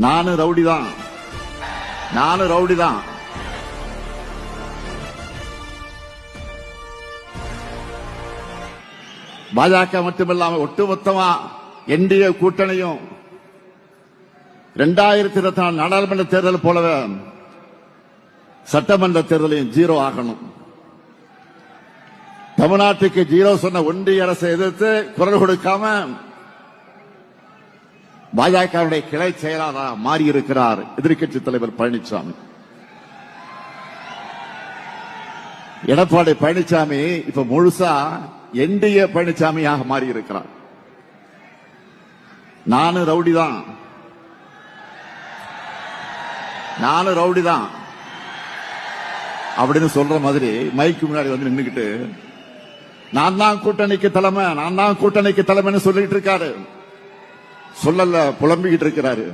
நானும் ரவுடி தான். பாஜக மட்டுமில்லாம ஒட்டுமொத்தமா என்டிஏ கூட்டணியும் 2024 நாடாளுமன்ற தேர்தல் போலவே சட்டமன்ற தேர்தலையும் 0 ஆகணும். தமிழ்நாட்டுக்கு 0 சொன்ன ஒன்றிய அரசை எதிர்த்து குரல் கொடுக்காம பாஜகவுடைய கிளை செயலாளராக மாறியிருக்கிறார் எதிர்க்கட்சி தலைவர் பழனிசாமி. எடப்பாடி பழனிசாமி இப்ப முழுசா என்டிஏ பழனிசாமியாக மாறியிருக்கிறார். நானும் ரவுடி தான் அப்படின்னு சொல்ற மாதிரி மைக்கு முன்னாடி வந்து நின்னுக்கிட்டு நான் தான் கூட்டணிக்கு தலைமைன்னு சொல்லிட்டு இருக்காரு. சொல்லல, புலம்பிக்கிட்டு இருக்கிறாரு.